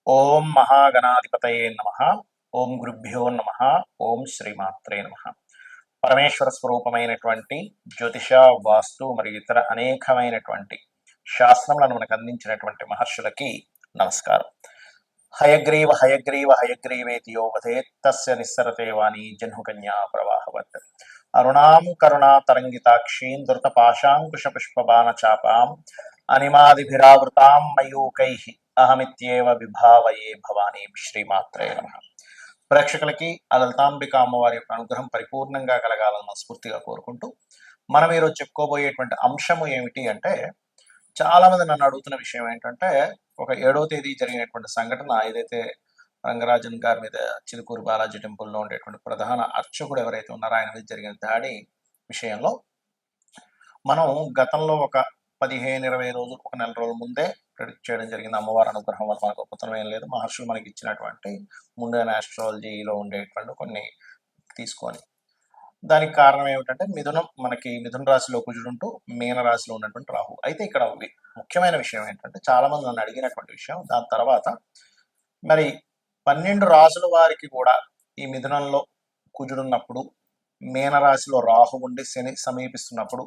ఓం మహాగణాధిపతయే నమః. ఓం గురుభ్యో నమః. ఓం శ్రీమాత్రే నమః. పరమేశ్వర స్వరూపమైనటువంటి జ్యోతిష, వాస్తు మరియు ఇతర అనేకమైనటువంటి శాస్త్రములను మనకు అందించినటువంటి మహర్షులకి నమస్కారం. హయగ్రీవ హయగ్రీవ హయగ్రీవేతి యో వదేత్ తస్య నిస్సరతే వాణి జహ్నుకన్యా ప్రవాహవత్. అరుణాం కరుణా తరంగితాక్షీం ధృత పాశాంకుశ పుష్పబాణ చాపాం అనిమాదిభిరావృతాం మయూకైః అహమిత్యేవ విభావయే భవానీ. శ్రీమాత్రే నమః. ప్రేక్షకులకి ఆ లలితాంబిక అమ్మవారి యొక్క అనుగ్రహం పరిపూర్ణంగా కలగాలని మనస్ఫూర్తిగా కోరుకుంటూ మనం ఈరోజు చెప్పుకోబోయేటువంటి అంశము ఏమిటి అంటే, చాలా మంది నన్ను అడుగుతున్న విషయం ఏంటంటే, ఒక 7వ తేదీ జరిగినటువంటి సంఘటన ఏదైతే రంగరాజన్ గారి మీద చిలుకూరు బాలాజీ టెంపుల్లో ఉండేటువంటి ప్రధాన అర్చకుడు ఎవరైతే ఉన్నారో ఆయన మీద జరిగిన దాడి విషయంలో మనం గతంలో ఒక 15-20 రోజులు, ఒక నెల రోజుల ముందే ప్రెడిక్ట్ చేయడం జరిగింది. అమ్మవారి అనుగ్రహం వల్ల మనకు గొప్పతనం ఏం లేదు, మహర్షులు మనకి ఇచ్చినటువంటి ముండైన ఆస్ట్రాలజీలో ఉండేటువంటి కొన్ని తీసుకొని. దానికి కారణం ఏమిటంటే, మిథున రాశిలో కుజుడుంటూ మీన రాశిలో ఉన్నటువంటి రాహు. అయితే ఇక్కడ ముఖ్యమైన విషయం ఏంటంటే, చాలా మంది నన్ను అడిగినటువంటి విషయం, దాని తర్వాత మరి 12 రాశుల వారికి కూడా ఈ మిథునంలో కుజుడున్నప్పుడు, మీన రాశిలో రాహు ఉండి శని సమీపిస్తున్నప్పుడు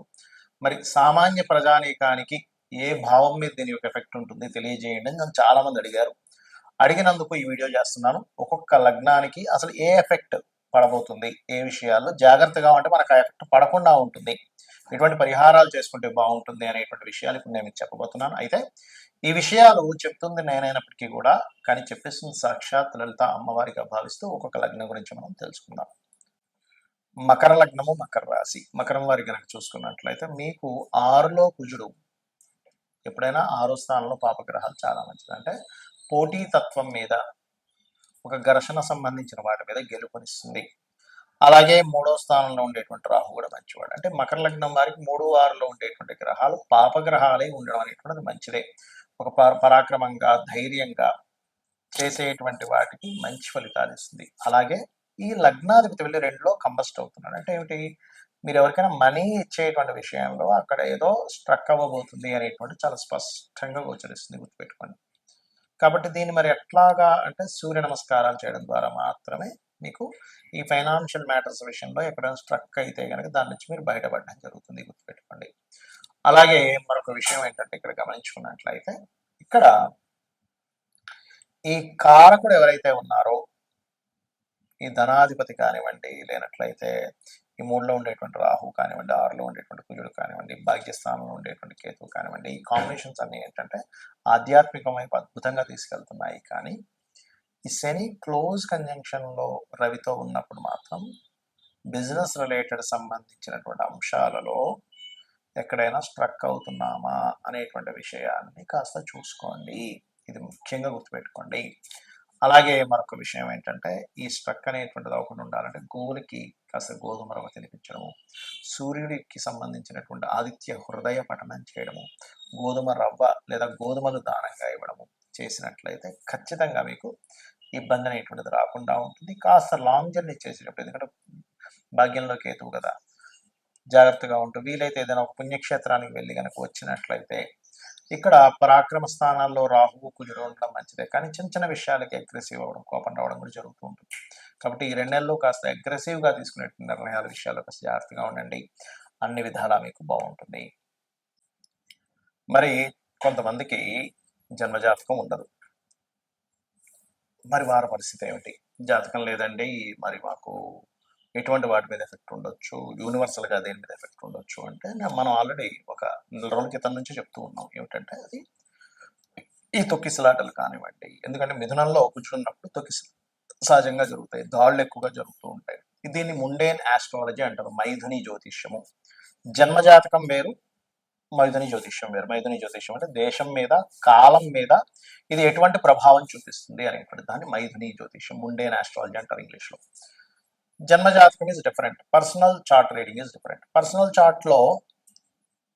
మరి సామాన్య ప్రజానీకానికి ఏ భావం మీద దీని యొక్క ఎఫెక్ట్ ఉంటుంది తెలియజేయండి అని నన్ను చాలా మంది అడిగారు. అడిగినందుకు ఈ వీడియో చేస్తున్నాను. ఒక్కొక్క లగ్నానికి అసలు ఏ ఎఫెక్ట్ పడబోతుంది, ఏ విషయాల్లో జాగ్రత్తగా ఉంటే మనకు ఆ ఎఫెక్ట్ పడకుండా ఉంటుంది, ఎటువంటి పరిహారాలు చేసుకుంటే బాగుంటుంది అనేటువంటి విషయాలు ఇప్పుడు నేను మీకు చెప్పబోతున్నాను. అయితే ఈ విషయాలు చెప్తుంది నేనైనప్పటికీ కూడా, కానీ చెప్పేస్తుంది సాక్షాత్ లలిత అమ్మవారిగా భావిస్తూ ఒక్కొక్క లగ్నం గురించి మనం తెలుసుకుందాం. మకర లగ్నము, మకర రాశి. మకరం వారి కనుక చూసుకున్నట్లయితే మీకు 6లో కుజుడు, ఎప్పుడైనా 6వ స్థానంలో పాపగ్రహాలు చాలా మంచిది. అంటే పోటీ తత్వం మీద, ఒక ఘర్షణ సంబంధించిన వాటి మీద గెలుపునిస్తుంది. అలాగే 3వ స్థానంలో ఉండేటువంటి రాహు కూడా మంచివాడు. అంటే మకర లగ్నం వారికి 3, 6లో ఉండేటువంటి గ్రహాలు పాపగ్రహాలే ఉండడం అనేటువంటిది మంచిదే. ఒక పరాక్రమంగా, ధైర్యంగా చేసేటువంటి వాటికి మంచి ఫలితాలు ఇస్తుంది. అలాగే ఈ లగ్నాధిపతి వెళ్ళి 2లో కంబస్ట్ అవుతున్నాడు. అంటే ఏమిటి, మీరు ఎవరికైనా మనీ ఇచ్చేటువంటి విషయంలో అక్కడ ఏదో స్ట్రక్ అవ్వబోతుంది అనేటువంటి చాలా స్పష్టంగా గోచరిస్తుంది, గుర్తుపెట్టుకోండి. కాబట్టి దీన్ని మరి ఎట్లాగా అంటే, సూర్య నమస్కారాలు చేయడం ద్వారా మాత్రమే మీకు ఈ ఫైనాన్షియల్ మ్యాటర్స్ విషయంలో ఎక్కడైనా స్ట్రక్ అయితే కనుక దాని నుంచి మీరు బయటపడడం జరుగుతుంది, గుర్తుపెట్టుకోండి. అలాగే మరొక విషయం ఏంటంటే, ఇక్కడ గమనించుకున్నట్లయితే ఇక్కడ ఈ కారకుడు ఎవరైతే ఉన్నారో, ఈ ధనాధిపతి కానివ్వండి, లేనట్లయితే ఈ 3లో ఉండేటువంటి రాహు కానివ్వండి, 6లో ఉండేటువంటి కుజుడు కానివ్వండి, భాగ్యస్థానంలో ఉండేటువంటి కేతువు కానివ్వండి, ఈ కాంబినేషన్స్ అన్ని ఏంటంటే ఆధ్యాత్మికం వైపు అద్భుతంగా తీసుకెళ్తున్నాయి. కానీ ఈ శని క్లోజ్ కంజంక్షన్లో రవితో ఉన్నప్పుడు మాత్రం బిజినెస్ రిలేటెడ్ సంబంధించినటువంటి అంశాలలో ఎక్కడైనా స్ట్రక్ అవుతున్నామా అనేటువంటి విషయాన్ని కాస్త చూసుకోండి. ఇది ముఖ్యంగా గుర్తుపెట్టుకోండి. అలాగే మరొక విషయం ఏంటంటే, ఈ స్ట్రక్ అనేటువంటిది అవ్వకుండా ఉండాలంటే గోవులకి కాస్త గోధుమ రవ్వ తినిపించడము, సూర్యుడికి సంబంధించినటువంటి ఆదిత్య హృదయ పఠనం చేయడము, గోధుమ రవ్వ లేదా గోధుమలు దానంగా ఇవ్వడము చేసినట్లయితే ఖచ్చితంగా మీకు ఇబ్బంది అనేటువంటిది రాకుండా ఉంటుంది. కాస్త లాంగ్ జర్నీ చేసేటప్పుడు, ఎందుకంటే భాగ్యంలో కేతువు కదా, జాగ్రత్తగా ఉంటూ వీలైతే ఏదైనా ఒక పుణ్యక్షేత్రానికి వెళ్ళి కనుక వచ్చినట్లయితే, ఇక్కడ పరాక్రమ స్థానాల్లో రాహువు కుజుడు ఉండడం మంచిదే. కానీ చిన్న చిన్న విషయాలకి అగ్రెసివ్ అవ్వడం, కోపం రావడం కూడా జరుగుతూ ఉంటుంది. కాబట్టి ఈ 2 నెలల్లో కాస్త అగ్రెసివ్గా తీసుకునే నిర్ణయాల విషయాల్లో కాస్త జాగ్రత్తగా ఉండండి, అన్ని విధాలా మీకు బాగుంటుంది. మరి కొంతమందికి జన్మజాతకం ఉండదు. మరి వారి పరిస్థితి ఏమిటి? జాతకం లేదండి, మరి మాకు ఎటువంటి వాటి మీద ఎఫెక్ట్ ఉండొచ్చు, యూనివర్సల్గా దేని మీద ఎఫెక్ట్ ఉండొచ్చు అంటే, మనం ఆల్రెడీ ఒక నెల రోజుల క్రితం నుంచి చెప్తూ ఉన్నాం. ఏమిటంటే అది ఈ తొక్కిసలాటలు కానివ్వండి, ఎందుకంటే మిథునంలో కూర్చున్నప్పుడు సహజంగా జరుగుతాయి, దాడులు ఎక్కువగా జరుగుతూ ఉంటాయి. దీన్ని ముండేన్ ఆస్ట్రాలజీ అంటారు, మైథుని జ్యోతిష్యము. జన్మజాతకం వేరు, మైథుని జ్యోతిష్యం వేరు. మైథుని జ్యోతిష్యం అంటే దేశం మీద, కాలం మీద ఇది ఎటువంటి ప్రభావం చూపిస్తుంది అనేటువంటి దాన్ని మైథుని జ్యోతిష్యం, ముండేన్ ఆస్ట్రాలజీ అంటారు ఇంగ్లీష్లో. జన్మజాతకం is different, personal chart reading is different. Personal చార్ట్లో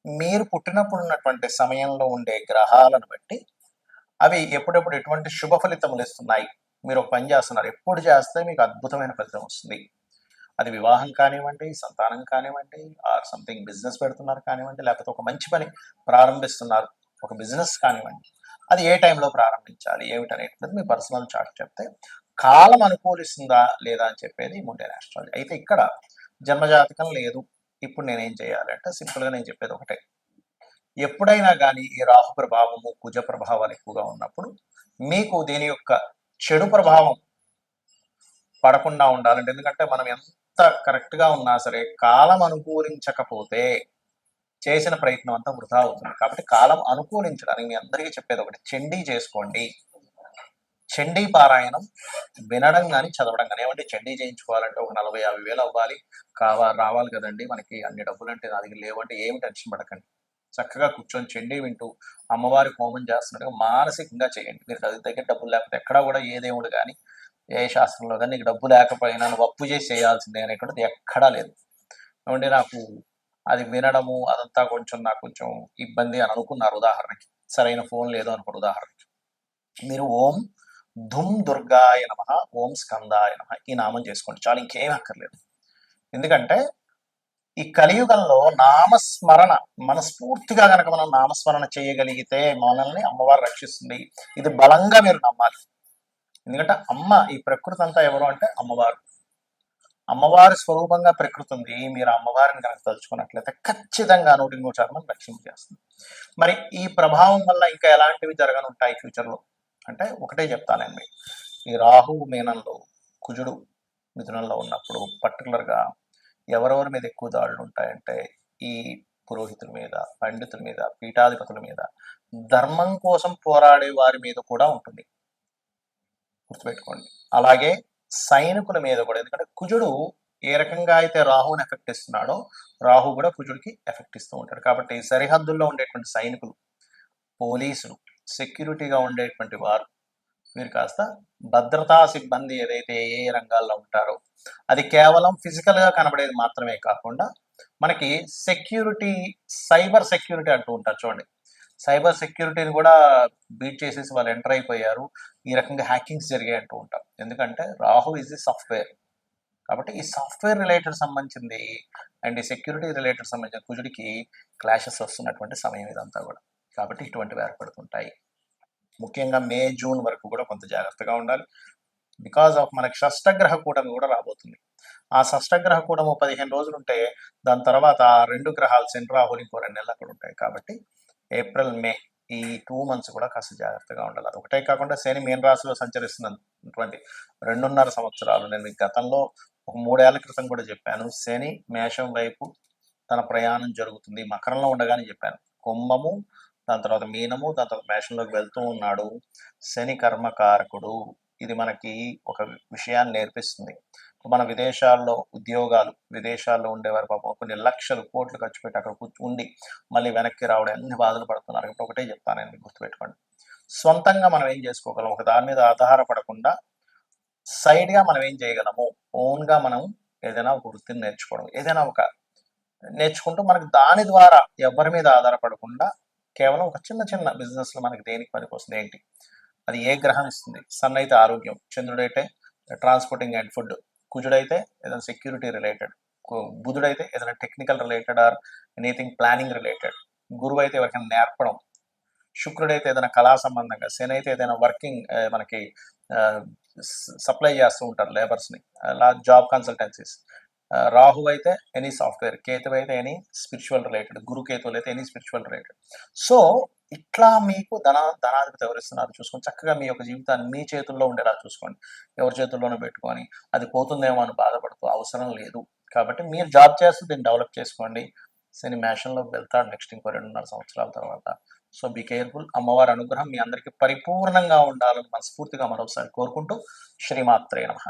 మీరు పుట్టినప్పుడు ఉన్నటువంటి సమయంలో ఉండే గ్రహాలను బట్టి అవి ఎప్పుడెప్పుడు ఎటువంటి శుభ ఫలితములు ఇస్తున్నాయి, మీరు ఒక పని చేస్తున్నారు, ఎప్పుడు చేస్తే మీకు అద్భుతమైన ఫలితం వస్తుంది, అది వివాహం కానివ్వండి, సంతానం కానివ్వండి, ఆర్ సంథింగ్ బిజినెస్ పెడుతున్నారు కానివ్వండి, లేకపోతే ఒక మంచి పని ప్రారంభిస్తున్నారు, ఒక బిజినెస్ కానివ్వండి, అది ఏ టైంలో ప్రారంభించాలి ఏమిటనేటువంటిది మీ పర్సనల్ చార్ట్ చెప్తే కాలం అనుకూలిస్తుందా లేదా అని చెప్పేది ముండేన్ ఆస్ట్రాలజీ. అయితే ఇక్కడ జన్మజాతకం లేదు, ఇప్పుడు నేనేం చేయాలి అంటే సింపుల్గా నేను చెప్పేది ఒకటే. ఎప్పుడైనా కానీ ఈ రాహు ప్రభావము కుజ ప్రభావాలు ఎక్కువగా ఉన్నప్పుడు మీకు దీని యొక్క చెడు ప్రభావం పడకుండా ఉండాలంటే, ఎందుకంటే మనం ఎంత కరెక్ట్గా ఉన్నా సరే కాలం అనుకూలించకపోతే చేసిన ప్రయత్నం అంతా వృధా అవుతుంది. కాబట్టి కాలం అనుకూలించడానికి మీ అందరికీ చెప్పేది ఒకటి, చండీ చేసుకోండి. చండీ పారాయణం వినడం కానీ చదవడం కానీ. ఏమంటే చండీ చేయించుకోవాలంటే ఒక 40-50 వేలు అవ్వాలి, రావాలి కదండి మనకి, అన్ని డబ్బులు అంటే నా దగ్గర లేవంటే ఏమి టెన్షన్ పడకండి. చక్కగా కూర్చొని చండీ వింటూ అమ్మవారి హోమం చేస్తున్నట్టుగా మానసికంగా చేయండి. మీరు దగ్గర డబ్బులు లేకపోతే ఎక్కడా కూడా ఏ దేవుడు కానీ ఏ శాస్త్రంలో కానీ నీకు డబ్బు లేకపోయినా నువ్వు అప్పు చేసి చేయాల్సిందే అనేటువంటిది ఎక్కడా లేదు. ఏమంటే నాకు అది వినడము అదంతా నాకు కొంచెం ఇబ్బంది అని అనుకున్నారు ఉదాహరణకి, సరైన ఫోన్ లేదు అనుకోండి ఉదాహరణకి, మీరు ఓం ధుమ్ దుర్గాయ నమః, ఓం స్కందాయ నమః ఈ నామం చేసుకోండి చాలు, ఇంకేం అక్కర్లేదు. ఎందుకంటే ఈ కలియుగంలో నామస్మరణ మనస్ఫూర్తిగా కనుక మనం నామస్మరణ చేయగలిగితే మనల్ని అమ్మవారు రక్షిస్తుంది. ఇది బలంగా మీరు నమ్మాలి. ఎందుకంటే అమ్మ, ఈ ప్రకృతి అంతా ఎవరు అంటే అమ్మవారు. అమ్మవారి స్వరూపంగా ప్రకృతి ఉంది. మీరు అమ్మవారిని కనుక తలుచుకున్నట్లయితే ఖచ్చితంగా 100% రక్షించేస్తుంది. మరి ఈ ప్రభావం వల్ల ఇంకా ఎలాంటివి జరగనుంటాయి ఫ్యూచర్లో అంటే ఒకటే చెప్తానండి. ఈ రాహువు మీనంలో, కుజుడు మిథునంలో ఉన్నప్పుడు పర్టికులర్గా ఎవరెవరి మీద ఎక్కువ దాడులు ఉంటాయంటే ఈ పురోహితుల మీద, పండితుల మీద, పీఠాధిపతుల మీద, ధర్మం కోసం పోరాడే వారి మీద కూడా ఉంటుంది, గుర్తుపెట్టుకోండి. అలాగే సైనికుల మీద కూడా, ఎందుకంటే కుజుడు ఏ రకంగా అయితే రాహుని ఎఫెక్ట్ ఇస్తున్నాడో రాహు కూడా కుజుడికి ఎఫెక్ట్ ఇస్తూ ఉంటాడు. కాబట్టి సరిహద్దుల్లో ఉండేటువంటి సైనికులు, పోలీసులు, సెక్యూరిటీగా ఉండేటువంటి వారు, మీరు కాస్త భద్రతా సిబ్బంది ఏదైతే ఏ రంగాల్లో ఉంటారో అది కేవలం ఫిజికల్గా కనబడేది మాత్రమే కాకుండా మనకి సెక్యూరిటీ, సైబర్ సెక్యూరిటీ అంటూ ఉంటారు చూడండి. సైబర్ సెక్యూరిటీని కూడా బీట్ చేసేసి వాళ్ళు ఎంటర్ అయిపోయారు, ఈ రకంగా హ్యాకింగ్స్ జరిగాయి అంటూ ఉంటాం. ఎందుకంటే రాహు ఇస్ ది సాఫ్ట్వేర్. కాబట్టి ఈ సాఫ్ట్వేర్ రిలేటెడ్ సంబంధించింది అండ్ ఈ సెక్యూరిటీ రిలేటెడ్ సంబంధించిన కుజుడికి క్లాషెస్ వస్తున్నటువంటి సమయం ఇదంతా కూడా. కాబట్టి ఇటువంటివి ఏర్పడుతుంటాయి. ముఖ్యంగా మే, జూన్ వరకు కూడా కొంత జాగ్రత్తగా ఉండాలి. బికాజ్ ఆఫ్ మనకి షష్టగ్రహ కూటమి కూడా రాబోతుంది. ఆ షష్టగ్రహ కూటము 15 రోజులు ఉంటే దాని తర్వాత 2 గ్రహాలు శని, రాహులు ఇంకో 2 నెలలు అక్కడ ఉంటాయి. కాబట్టి ఏప్రిల్, మే ఈ 2 months కూడా కాస్త జాగ్రత్తగా ఉండాలి. అది ఒకటే కాకుండా శని మీన రాశిలో సంచరిస్తున్నటువంటి 2.5 సంవత్సరాలు, నేను మీకు గతంలో ఒక 3 ఏళ్ల క్రితం కూడా చెప్పాను, శని మేషం వైపు తన ప్రయాణం జరుగుతుంది. మకరంలో ఉండగానే చెప్పాను, కుంభము, దాని తర్వాత మీనము, దాని తర్వాత మేషంలోకి వెళ్తూ ఉన్నాడు. శని కర్మకారకుడు. ఇది మనకి ఒక విషయాన్ని నేర్పిస్తుంది. మన విదేశాల్లో ఉద్యోగాలు, విదేశాల్లో ఉండేవారు పాపం కొన్ని లక్షలు కోట్లు ఖర్చు పెట్టి అక్కడ ఉండి మళ్ళీ వెనక్కి రావడం ఎన్ని బాధలు పడుతున్నారు. కాబట్టి ఒకటే చెప్తానండి, గుర్తుపెట్టుకోండి. సొంతంగా మనం ఏం చేసుకోగలం, ఒక దాని మీద ఆధారపడకుండా సైడ్గా మనం ఏం చేయగలము, ఓన్గా మనం ఏదైనా ఒక వృత్తిని నేర్చుకోవడం, ఏదైనా ఒక నేర్చుకుంటూ మనకు దాని ద్వారా ఎవరి మీద ఆధారపడకుండా కేవలం ఒక చిన్న చిన్న బిజినెస్లో మనకి దేనికి పనికి వస్తుంది ఏంటి, అది ఏ గ్రహం ఇస్తుంది. సన్ అయితే ఆరోగ్యం, చంద్రుడైతే ట్రాన్స్పోర్టింగ్ అండ్ ఫుడ్, కుజుడైతే ఏదైనా సెక్యూరిటీ రిలేటెడ్, బుధుడైతే ఏదైనా technical related or anything planning related, గురువు అయితే ఎవరికైనా నేర్పడం, శుక్రుడైతే ఏదైనా కళా సంబంధంగా, శని అయితే ఏదైనా వర్కింగ్ మనకి సప్లై చేస్తూ ఉంటారు లేబర్స్ని, అలా జాబ్ కన్సల్టెన్సీస్, రాహు అయితే ఎనీ సాఫ్ట్వేర్, కేతు అయితే ఎనీ స్పిరిచువల్ రిలేటెడ్, గురు కేతువులు అయితే ఎనీ స్పిరిచువల్ రిలేటెడ్. సో ఇట్లా మీకు ధనాధిపతి ఎవరిస్తున్నారు చూసుకొని చక్కగా మీ యొక్క జీవితాన్ని మీ చేతుల్లో ఉండేలా చూసుకోండి. ఎవరి చేతుల్లోనూ పెట్టుకొని అది పోతుందేమో అని బాధపడుతూ అవసరం లేదు. కాబట్టి మీరు జాబ్ చేస్తూ దీన్ని డెవలప్ చేసుకోండి. శని మేషంలోకి వెళ్తాడు నెక్స్ట్ ఇంకో 2.5 సంవత్సరాల తర్వాత. So be careful. అమ్మవారి అనుగ్రహం మీ అందరికీ పరిపూర్ణంగా ఉండాలని మనస్ఫూర్తిగా మరోసారి కోరుకుంటూ శ్రీమాత్రే నమః.